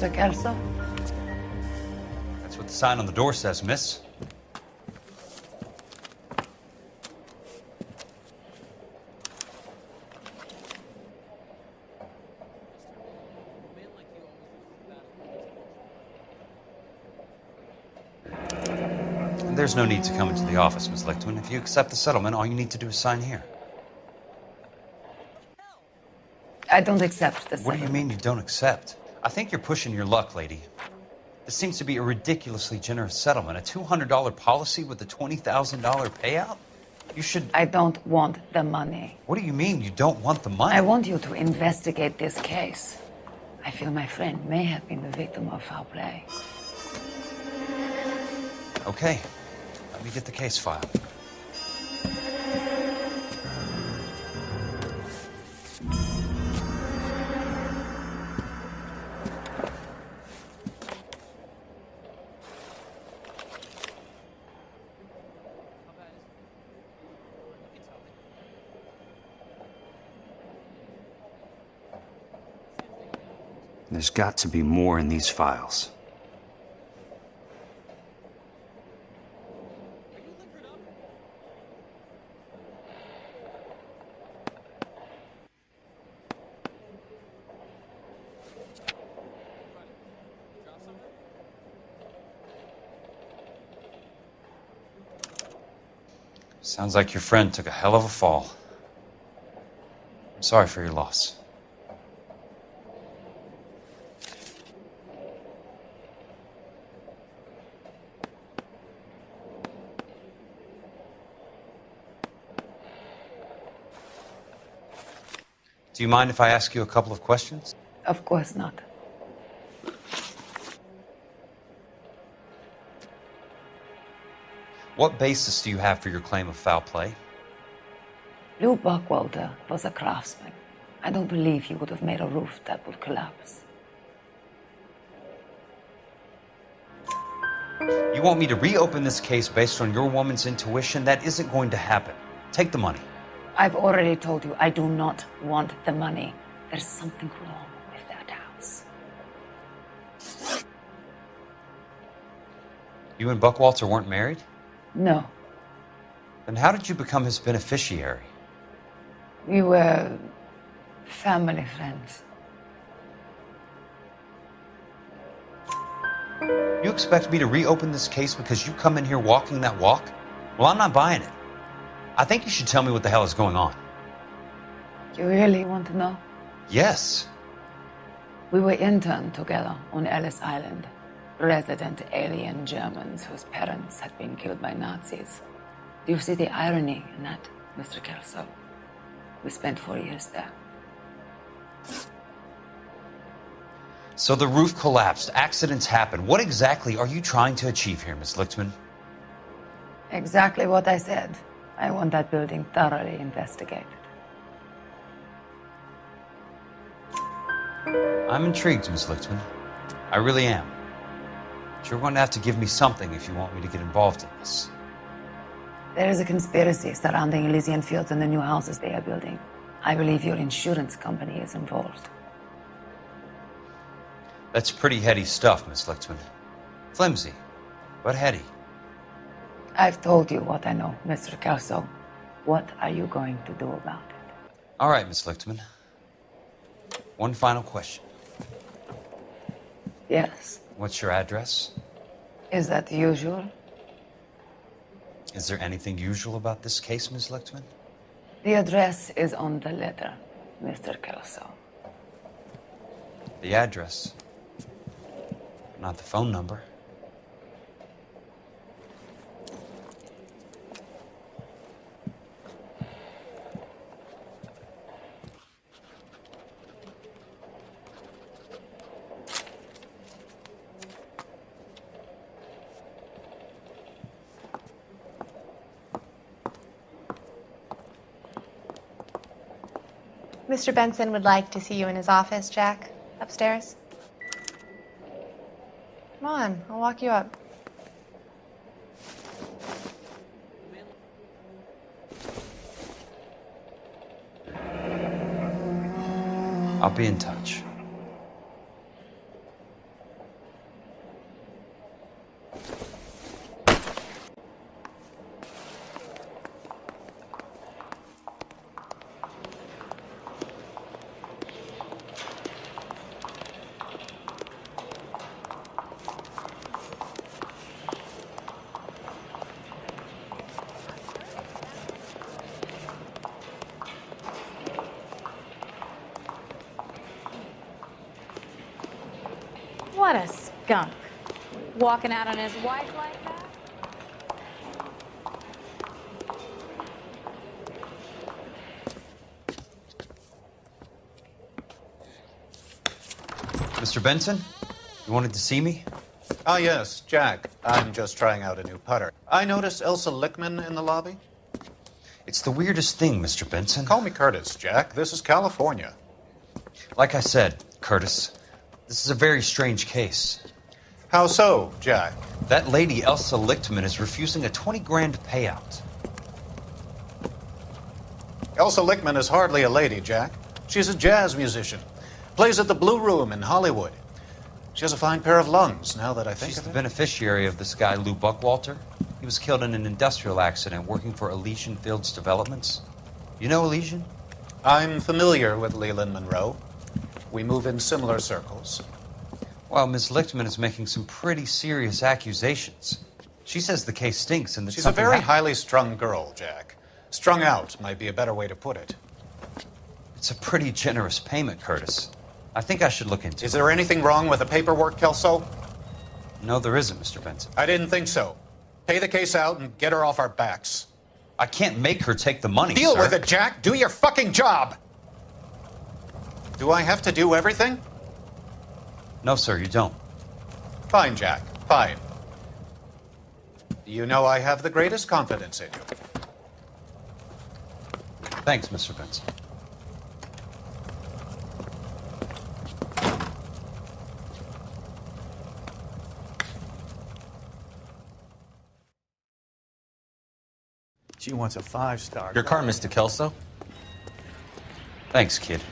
Mr. Kelso? That's what the sign on the door says, miss. There's no need to come into the office, Miss Lichtman. If you accept the settlement, all you need to do is sign here. I don't accept the settlement. What do you mean you don't accept? I think you're pushing your luck, lady. This seems to be a ridiculously generous settlement. A $200 policy with a $20,000 payout? You should... I don't want the money. What do you mean you don't want the money? I want you to investigate this case. I feel my friend may have been the victim of foul play. Okay. Let me get the case file. There's got to be more in these files. Sounds like your friend took a hell of a fall. I'm sorry for your loss. Do you mind if I ask you a couple of questions? Of course not. What basis do you have for your claim of foul play? Lou Buckwalter was a craftsman. I don't believe he would have made a roof that would collapse. You want me to reopen this case based on your woman's intuition? That isn't going to happen. Take the money. I've already told you I do not want the money. There's something wrong with that house. You and Buckwalter weren't married? No. Then how did you become his beneficiary? We were family friends. You expect me to reopen this case because you come in here walking that walk? Well, I'm not buying it. I think you should tell me what the hell is going on. You really want to know? Yes. We were interned together on Ellis Island. Resident alien Germans whose parents had been killed by Nazis. Do you see the irony in that, Mr. Kelso? We spent 4 years there. So the roof collapsed, accidents happen. What exactly are you trying to achieve here, Miss Lichtman? Exactly what I said. I want that building thoroughly investigated. I'm intrigued, Miss Lichtman. I really am. But you're going to have to give me something if you want me to get involved in this. There is a conspiracy surrounding Elysian Fields and the new houses they are building. I believe your insurance company is involved. That's pretty heady stuff, Miss Lichtman. Flimsy, but heady. I've told you what I know, Mr. Kelso. What are you going to do about it? All right, Miss Lichtman. One final question. Yes. What's your address? Is that usual? Is there anything usual about this case, Miss Lichtman? The address is on the letter, Mr. Kelso. The address, not the phone number. Mr. Benson would like to see you in his office, Jack. Upstairs. Come on, I'll walk you up. I'll be in touch. What a skunk. Walking out on his wife like that? Mr. Benson, you wanted to see me? Ah, yes, Jack. I'm just trying out a new putter. I noticed Elsa Lickman in the lobby. It's the weirdest thing, Mr. Benson. Call me Curtis, Jack. This is California. Like I said, Curtis, this is a very strange case. How so, Jack? That lady, Elsa Lichtman, is refusing a 20 grand payout. Elsa Lickman is hardly a lady, Jack. She's a jazz musician. Plays at the Blue Room in Hollywood. She has a fine pair of lungs, now that I think She's of the it. beneficiary of this guy, Lou Buckwalter. He was killed in an industrial accident working for Elysian Fields Developments. You know Elysian? I'm familiar with Leland Monroe. We move in similar circles. Well, Ms. Lichtman is making some pretty serious accusations. She says the case stinks and that She's a something very happened. highly strung girl, Jack. Strung out might be a better way to put it. It's a pretty generous payment, Curtis. I think I should look into Is it. there anything wrong with the paperwork, Kelso? No, there isn't, Mr. Benson. I didn't think so. Pay the case out and get her off our backs. I can't make her take the money, Deal sir. with it, Jack. Do your fucking job. Do I have to do everything? No, sir, you don't. Fine, Jack. Fine. You know I have the greatest confidence in you. Thanks, Mr. Benson. She wants a 5-star. Your car, Mr. Kelso. Thanks, kid.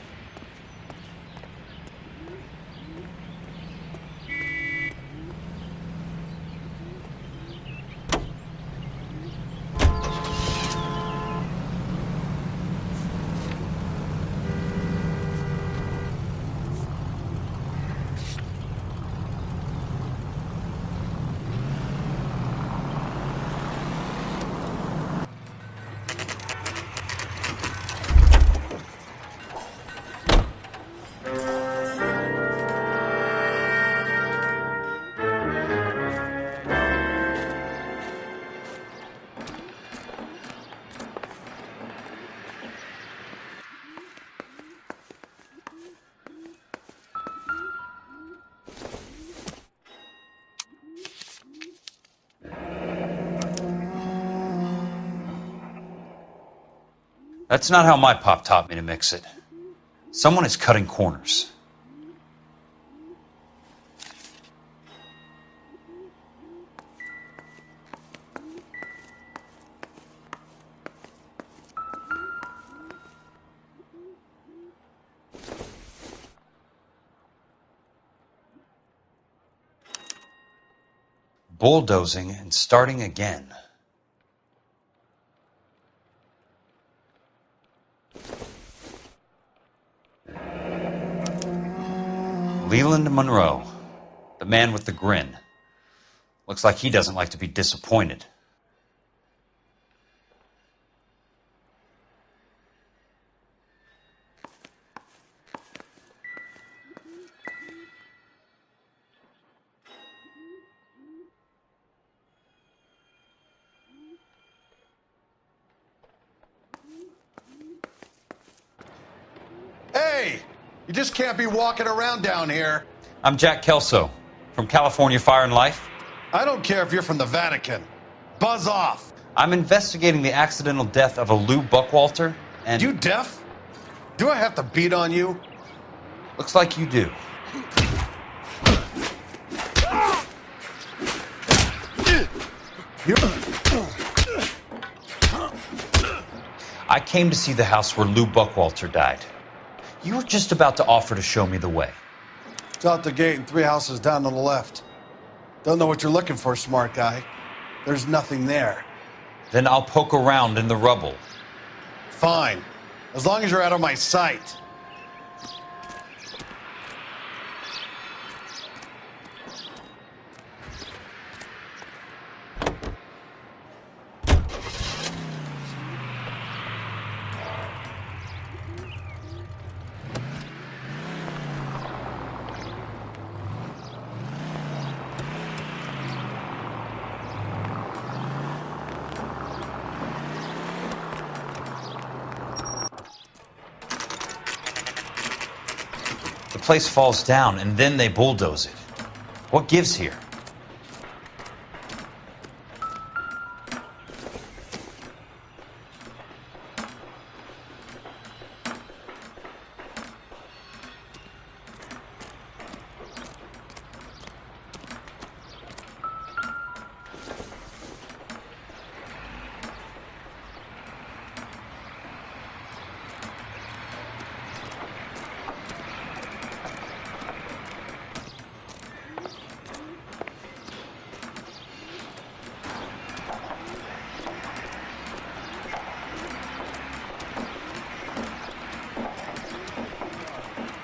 That's not how my pop taught me to mix it. Someone is cutting corners. Bulldozing and starting again. Leland Monroe, the man with the grin. Looks like he doesn't like to be disappointed. Hey! You just can't be walking around down here. I'm Jack Kelso, from California Fire and Life. I don't care if you're from the Vatican. Buzz off. I'm investigating the accidental death of a Lou Buckwalter, and... You deaf? Do I have to beat on you? Looks like you do. I came to see the house where Lou Buckwalter died. You were just about to offer to show me the way. It's out the gate and 3 houses down on the left. Don't know what you're looking for, smart guy. There's nothing there. Then I'll poke around in the rubble. Fine. As long as you're out of my sight. place falls down and then they bulldoze it. What gives here?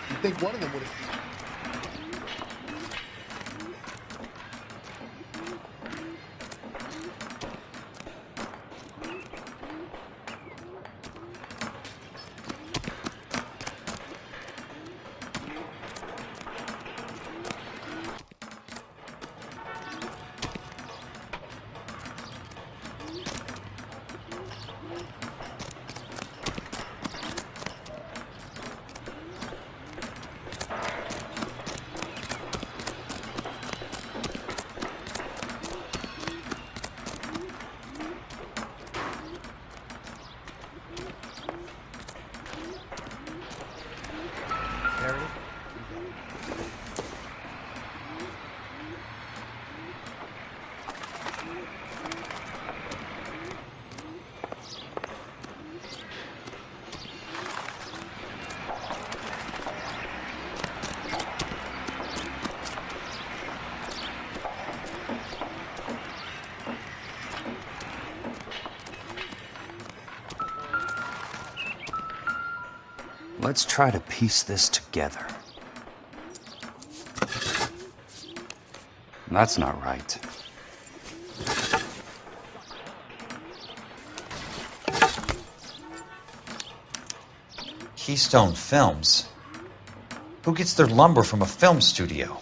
I think one of them would have. Let's try to piece this together. That's not right. Keystone Films? Who gets their lumber from a film studio?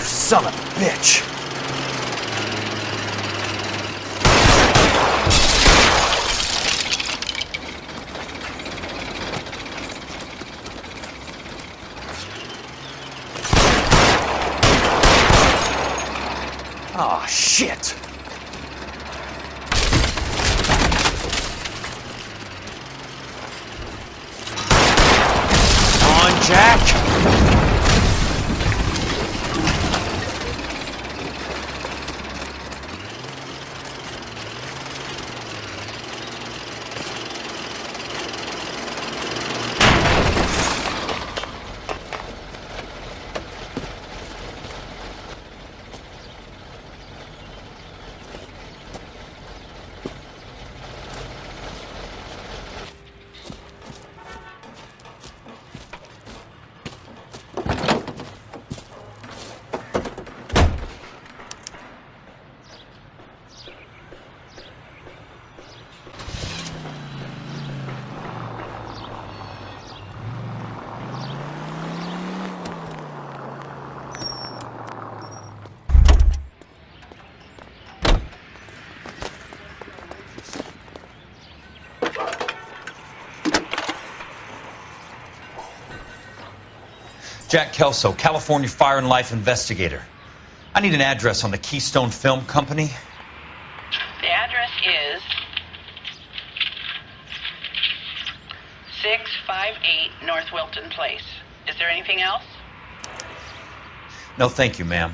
Son of a bitch! Oh, shit! Come on, Jack! Jack Kelso, California Fire and Life investigator. I need an address on the Keystone Film Company. The address is 658 North Wilton Place. Is there anything else? No, thank you, ma'am.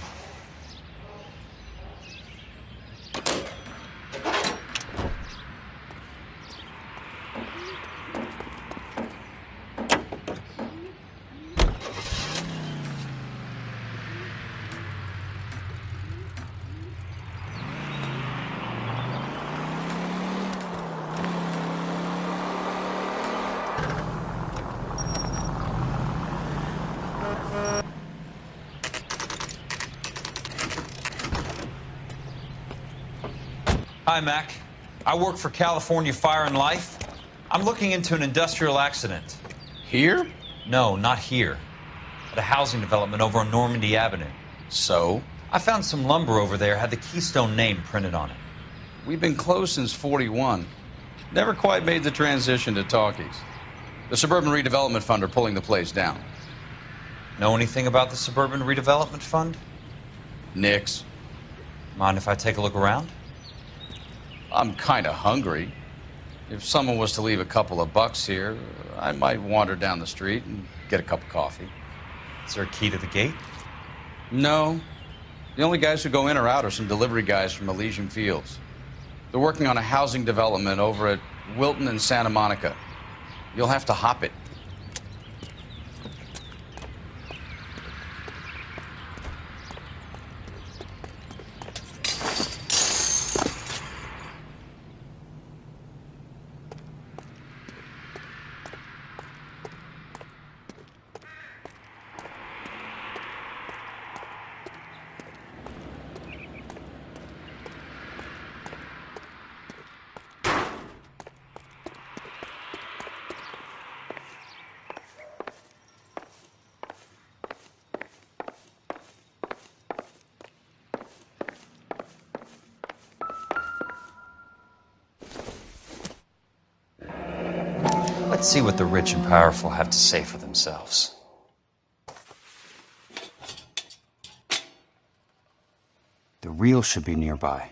Hi, Mac. I work for California Fire and Life. I'm looking into an industrial accident. Here? No, not here. at a housing development over on Normandy Avenue. So? I found some lumber over there, had the Keystone name printed on it. We've been closed since '41. Never quite made the transition to talkies. The Suburban Redevelopment Fund are pulling the place down. Know anything about the Suburban Redevelopment Fund? Nix. Mind if I take a look around? I'm kind of hungry. If someone was to leave a couple of bucks here, I might wander down the street and get a cup of coffee. Is there a key to the gate? No. The only guys who go in or out are some delivery guys from Elysian Fields. They're working on a housing development over at Wilton and Santa Monica. You'll have to hop it. Let's see what the rich and powerful have to say for themselves. The real should be nearby.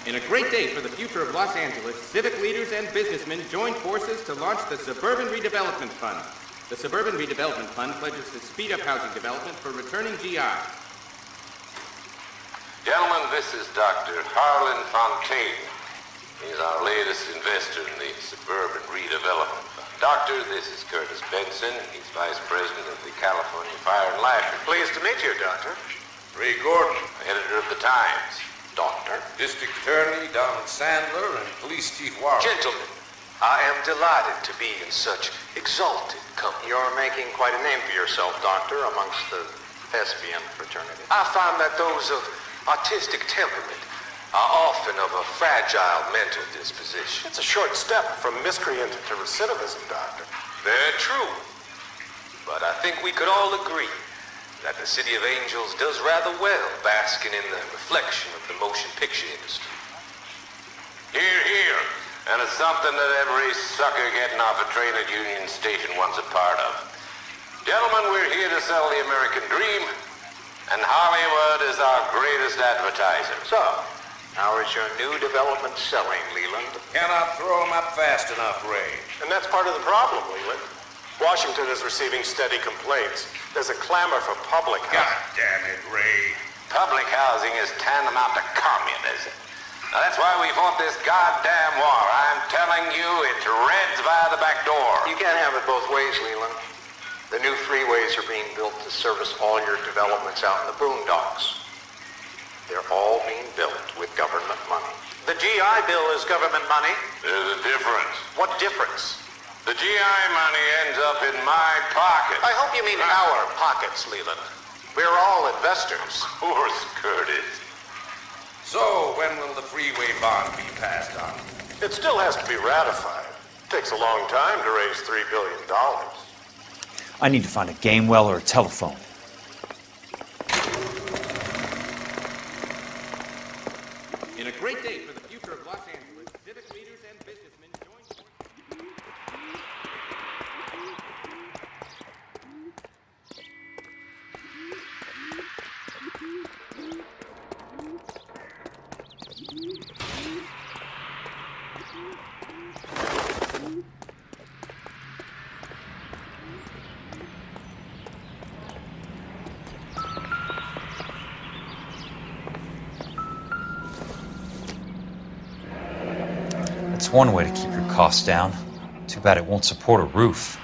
In a great day for the future of Los Angeles, civic leaders and businessmen joined forces to launch the Suburban Redevelopment Fund. The Suburban Redevelopment Fund pledges to speed up housing development for returning GIs. Gentlemen, this is Dr. Harlan Fontaine. He's our latest investor in the Suburban Redevelopment Fund. Doctor, this is Curtis Benson. He's Vice President of the California Fire and Life. Pleased to meet you, Doctor. Ray Gordon, editor of the Times. Doctor. District Attorney Donald Sandler and Police Chief Warren. Gentlemen, I am delighted to be in such exalted company. You're making quite a name for yourself, Doctor, amongst the thespian fraternity. I find that those of artistic temperament are often of a fragile mental disposition. It's a short step from miscreant to recidivism, Doctor. Very true. But I think we could all agree that the City of Angels does rather well basking in the reflection of the motion picture industry. Hear, hear. And it's something that every sucker getting off a train at Union Station wants a part of. Gentlemen, we're here to sell the American dream, and Hollywood is our greatest advertiser. So, how is your new development selling, Leland? Cannot throw them up fast enough, Ray. And that's part of the problem, Leland. Washington is receiving steady complaints. There's a clamor for public housing. God damn it, Ray. Public housing is tantamount to communism. Now, that's why we fought this goddamn war. I'm telling you, it's Reds via the back door. You can't have it both ways, Leland. The new freeways are being built to service all your developments out in the boondocks. They're all being built with government money. The GI Bill is government money. There's a difference. What difference? The GI money ends up in my pocket. I hope you mean our pockets, Leland. We're all investors. Of course, Curtis. So, when will the freeway bond be passed on? It still has to be ratified. Takes a long time to raise $3 billion. I need to find a game well or a telephone. In a great day for the future of Los Angeles, civic leaders and businessmen join forces. That's one way to keep your costs down. Too bad it won't support a roof.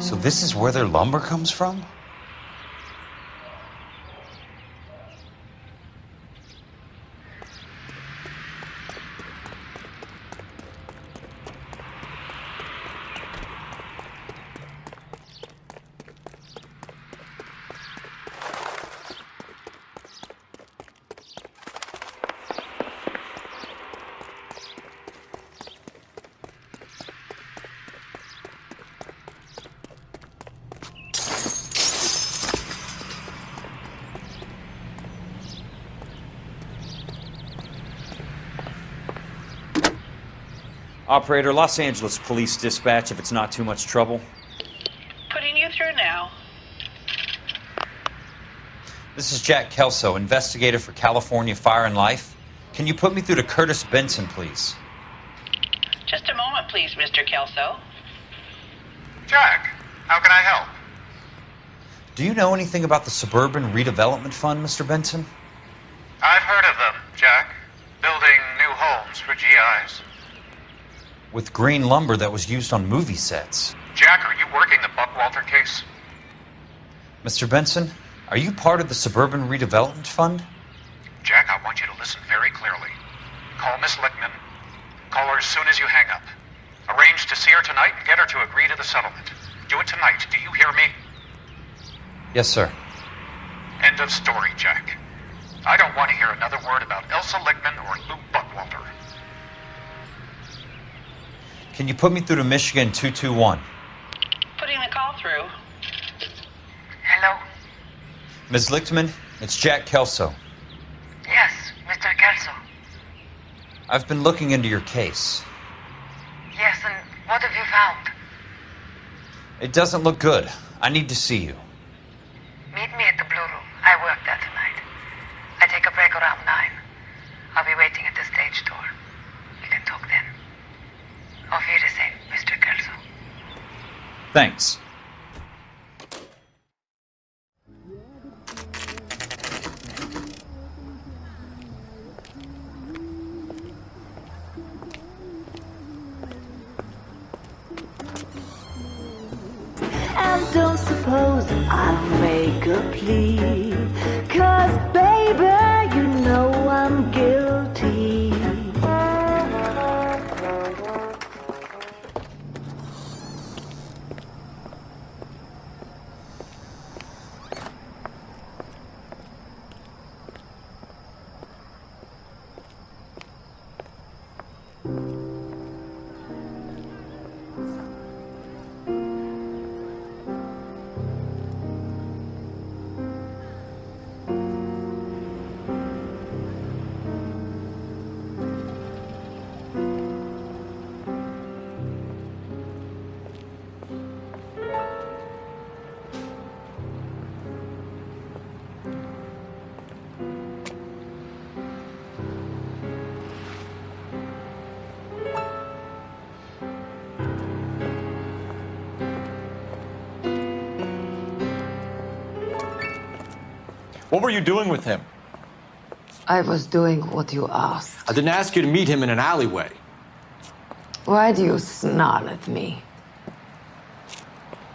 So this is where their lumber comes from? Operator, Los Angeles Police Dispatch, if it's not too much trouble. Putting you through now. This is Jack Kelso, investigator for California Fire and Life. Can you put me through to Curtis Benson, please? Just a moment, please, Mr. Kelso. Jack, how can I help? Do you know anything about the Suburban Redevelopment Fund, Mr. Benson? I've heard of them, Jack. Building new homes for GIs. With green lumber that was used on movie sets. Jack, are you working the Buckwalter case? Mr. Benson, are you part of the Suburban Redevelopment Fund? Jack, I want you to listen very clearly. Call Miss Lickman. Call her as soon as you hang up. Arrange to see her tonight and get her to agree to the settlement. Do it tonight. Do you hear me? Yes, sir. End of story, Jack. I don't want to hear another word about Elsa Lickman or Lou Buckwalter. Can you put me through to Michigan 221? Putting the call through. Hello? Ms. Lichtman, it's Jack Kelso. Yes, Mr. Kelso. I've been looking into your case. Yes, and what have you found? It doesn't look good. I need to see you. Meet me at the Blue Room. I work there tonight. I take a break around 9. I'll be waiting at the stage door. We can talk then. Auf Wiedersehen, Mr. Kelso. Thanks. And don't suppose I'll make a plea, 'cause baby, you know I'm guilty. What were you doing with him? I was doing what you asked. I didn't ask you to meet him in an alleyway. Why do you snarl at me?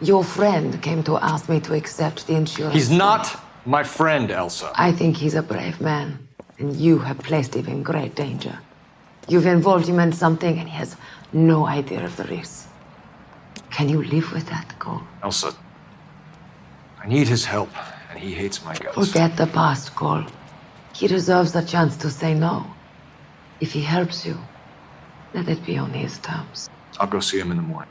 Your friend came to ask me to accept the insurance. He's not my friend, Elsa. I think he's a brave man, and you have placed him in great danger. You've involved him in something, and he has no idea of the risk. Can you live with that, Cole? Elsa, I need his help, and he hates my guts. Forget the past, Cole. He deserves a chance to say no. If he helps you, let it be on his terms. I'll go see him in the morning.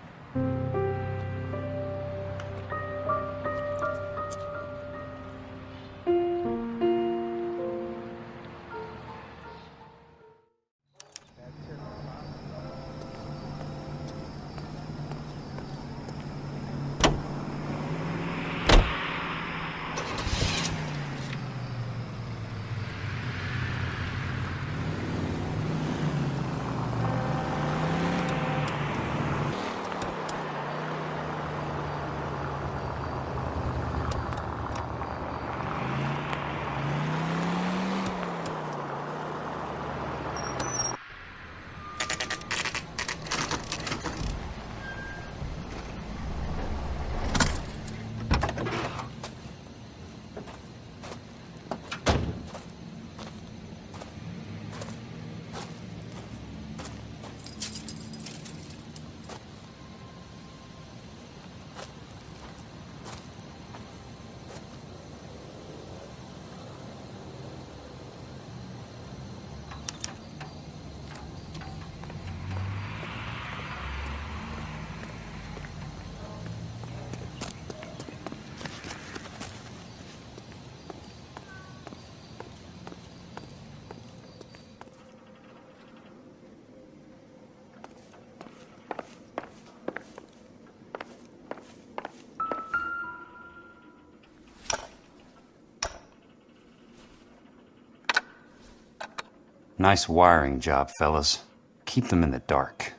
Nice wiring job, fellas. Keep them in the dark.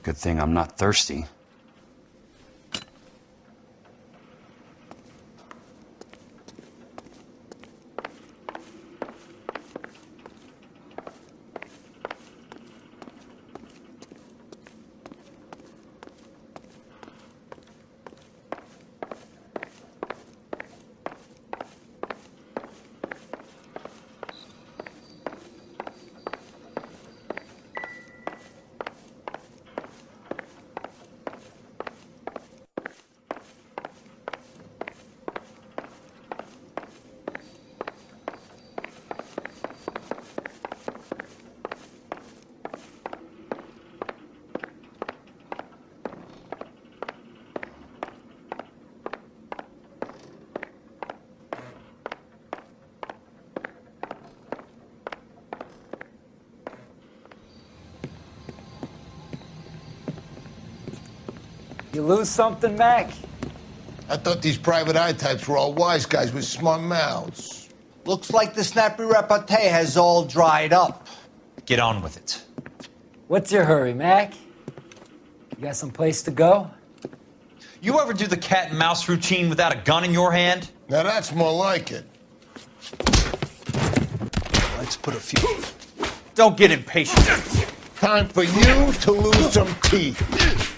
Good thing I'm not thirsty. You lose something, Mac? I thought these private eye types were all wise guys with smart mouths. Looks like the snappy repartee has all dried up. Get on with it. What's your hurry, Mac? You got some place to go? You ever do the cat and mouse routine without a gun in your hand? Now that's more like it. Let's put a few... Don't get impatient. Time for you to lose some teeth.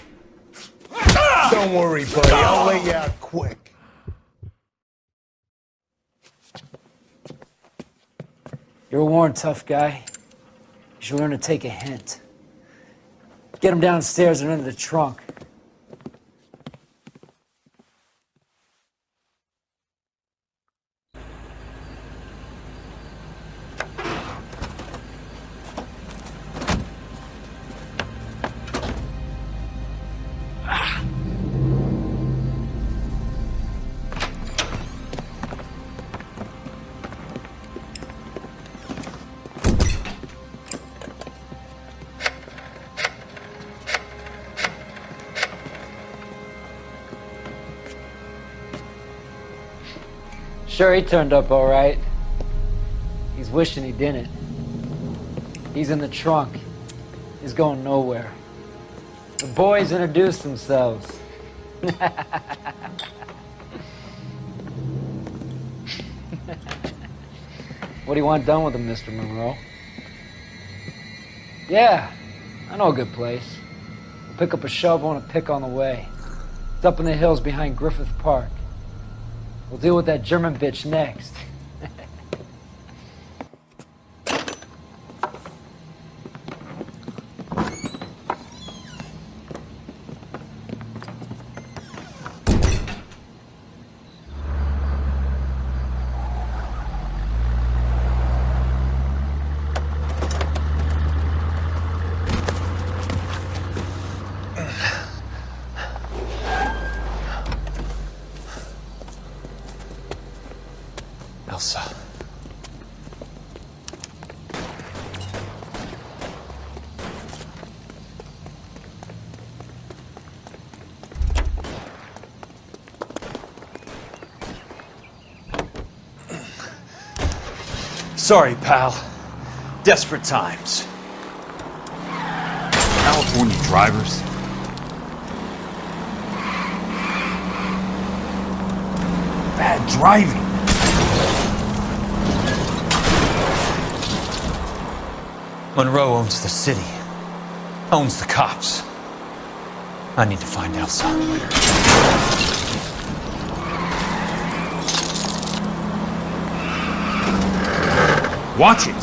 Don't worry, buddy. I'll lay you out quick. You're a worn, tough guy. You should learn to take a hint. Get him downstairs and into the trunk. Sure, he turned up all right. He's wishing he didn't. He's in the trunk. He's going nowhere. The boys introduced themselves. What do you want done with him, Mr. Monroe? Yeah, I know a good place. We'll pick up a shovel and a pick on the way. It's up in the hills behind Griffith Park. We'll deal with that German bitch next. Elsa. Sorry, pal. Desperate times. California drivers. Bad driving. Monroe owns the city. Owns the cops. I need to find Elsa. Watch it!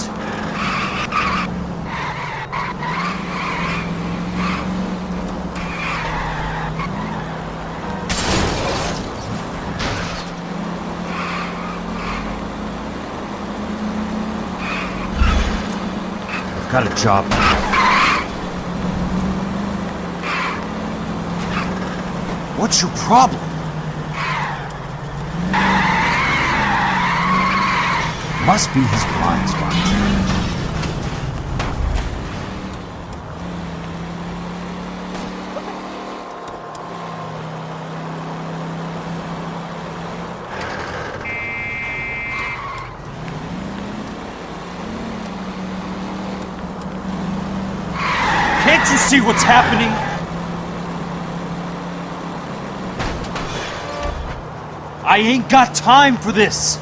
I've got a job. What's your problem? Must be his blind spot. Can't you see what's happening? I ain't got time for this!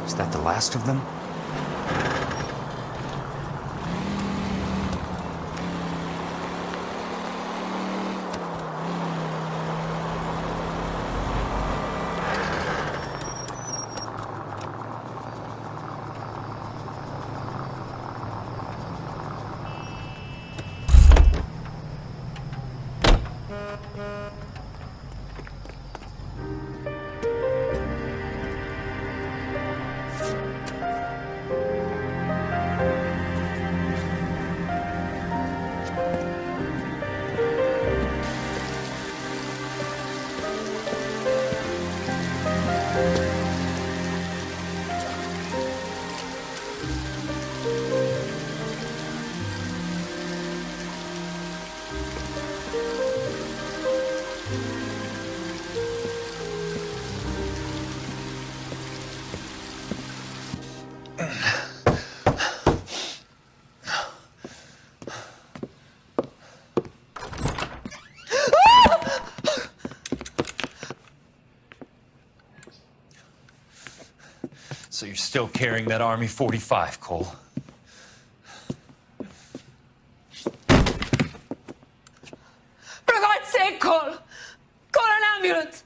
Is that the last of them? So you're still carrying that Army 45, Cole? For God's sake, Cole! Call an ambulance!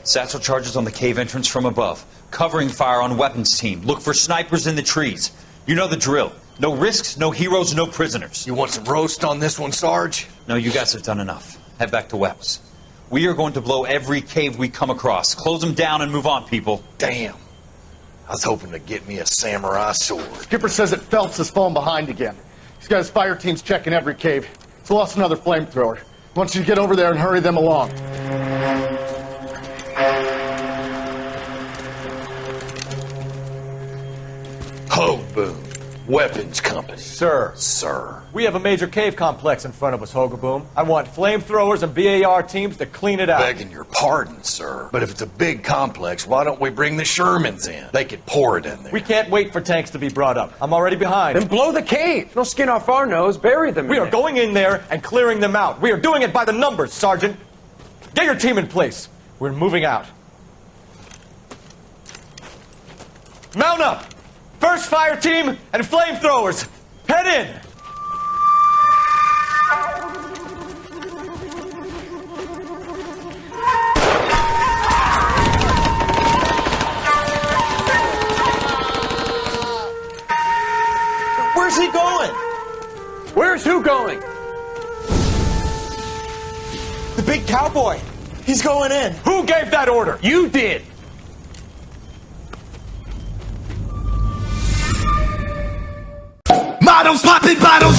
Satchel charges on the cave entrance from above. Covering fire on weapons team. Look for snipers in the trees. You know the drill. No risks, no heroes, no prisoners. You want some roast on this one, Sarge? No, you guys have done enough. Head back to Webb's. We are going to blow every cave we come across. Close them down and move on, people. Damn. I was hoping to get me a samurai sword. Skipper says that Phelps has fallen behind again. He's got his fire teams checking every cave. He's lost another flamethrower. He wants you to get over there and hurry them along. Ho, boom. Weapons compass. Sir. Sir. We have a major cave complex in front of us, Hogaboom. I want flamethrowers and BAR teams to clean it out. Begging your pardon, sir. But if it's a big complex, why don't we bring the Shermans in? They could pour it in there. We can't wait for tanks to be brought up. I'm already behind. Then blow the cave. No skin off our nose. Bury them. We are going in there and clearing them out. We are doing it by the numbers, Sergeant. Get your team in place. We're moving out. Mount up! First fire team and flamethrowers! Head in! Where's he going? Where's who going? The big cowboy. He's going in. Who gave that order? You did. Models popping bottles.